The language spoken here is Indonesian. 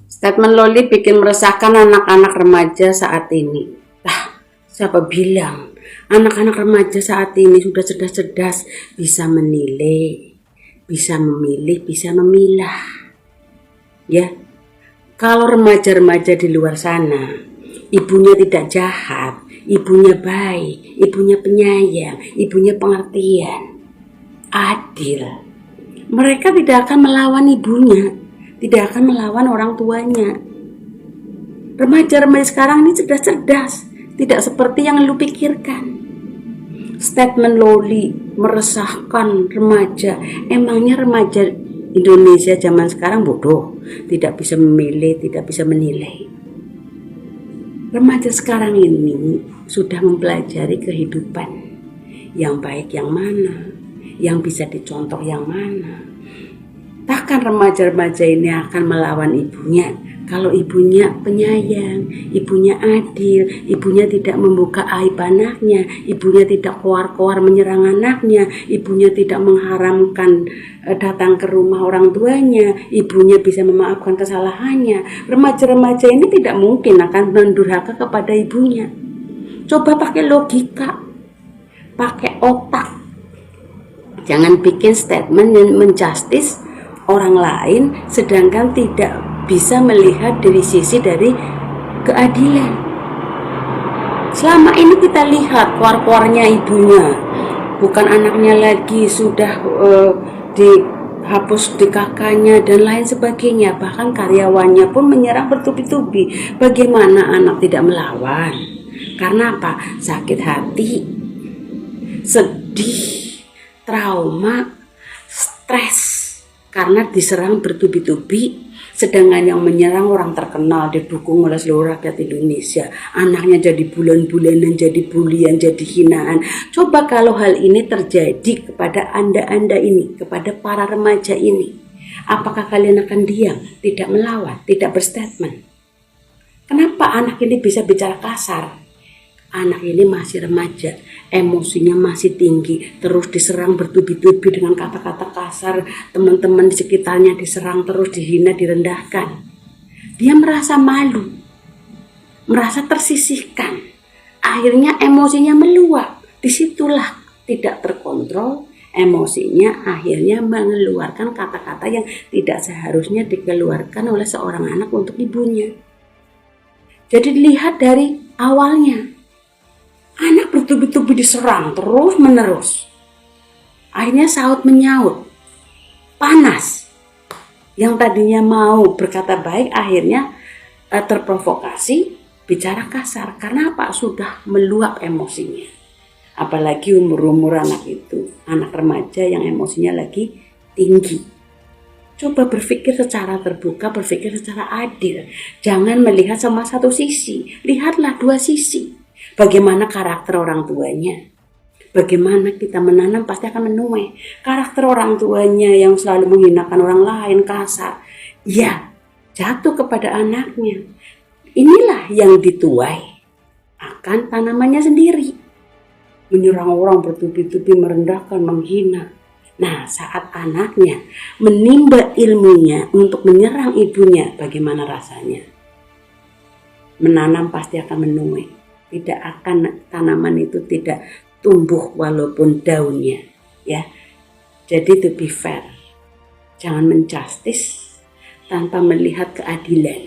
Statement Loli bikin meresahkan anak-anak remaja saat ini. Siapa bilang anak-anak remaja saat ini sudah cerdas-cerdas, bisa menilai, bisa memilih, bisa memilah. Ya, kalau remaja-remaja di luar sana, ibunya tidak jahat, ibunya baik, ibunya penyayang, ibunya pengertian, adil, mereka tidak akan melawan ibunya, tidak akan melawan orang tuanya. Remaja-remaja sekarang ini cerdas-cerdas, tidak seperti yang lu pikirkan. Statement Loli meresahkan remaja. Emangnya remaja Indonesia zaman sekarang bodoh, tidak bisa memilih, tidak bisa menilai. Remaja sekarang ini sudah mempelajari kehidupan, yang baik yang mana, yang bisa dicontoh yang mana. Takkan remaja-remaja ini akan melawan ibunya kalau ibunya penyayang, ibunya adil, ibunya tidak membuka aib anaknya, ibunya tidak koar-koar menyerang anaknya, ibunya tidak mengharamkan datang ke rumah orang tuanya, ibunya bisa memaafkan kesalahannya. Remaja-remaja ini tidak mungkin akan mendurhaka kepada ibunya. Coba pakai logika, pakai otak. Jangan bikin statement yang menjustis orang lain sedangkan tidak bisa melihat dari sisi dari keadilan. Selama ini kita lihat keluar-keluarnya ibunya, bukan anaknya lagi, sudah dihapus di kakaknya dan lain sebagainya. Bahkan karyawannya pun menyerang bertubi-tubi. Bagaimana anak tidak melawan? Karena apa? Sakit hati, sedih, trauma, stres karena diserang bertubi-tubi, sedangkan yang menyerang orang terkenal, didukung oleh seluruh rakyat Indonesia. Anaknya jadi bulan-bulanan, jadi bulian, jadi hinaan. Coba kalau hal ini terjadi kepada anda ini, kepada para remaja ini, apakah kalian akan diam, tidak melawan, tidak berstatement? Kenapa anak ini bisa bicara kasar? Anak ini masih remaja, emosinya masih tinggi, terus diserang bertubi-tubi dengan kata-kata kasar, teman-teman di sekitarnya diserang terus, dihina, direndahkan. Dia merasa malu, merasa tersisihkan, akhirnya emosinya meluap. Disitulah tidak terkontrol, emosinya akhirnya mengeluarkan kata-kata yang tidak seharusnya dikeluarkan oleh seorang anak untuk ibunya. Jadi dilihat dari awalnya, anak bertubi-tubi diserang terus menerus. Akhirnya saut menyaut, panas. Yang tadinya mau berkata baik akhirnya terprovokasi bicara kasar. Karena apa? Sudah meluap emosinya. Apalagi umur-umur anak itu, anak remaja yang emosinya lagi tinggi. Coba berpikir secara terbuka, berpikir secara adil. Jangan melihat sama satu sisi, lihatlah dua sisi. Bagaimana karakter orang tuanya, bagaimana kita menanam pasti akan menuai. Karakter orang tuanya yang selalu menghinakan orang lain, kasar, ya jatuh kepada anaknya. Inilah yang dituai akan tanamannya sendiri. Menyerang orang bertubi-tubi, merendahkan, menghina. Nah, saat anaknya menimba ilmunya untuk menyerang ibunya, bagaimana rasanya? Menanam pasti akan menuai. Tidak akan, tanaman itu tidak tumbuh walaupun daunnya, ya. Jadi to be fair, jangan menjustis tanpa melihat keadilan.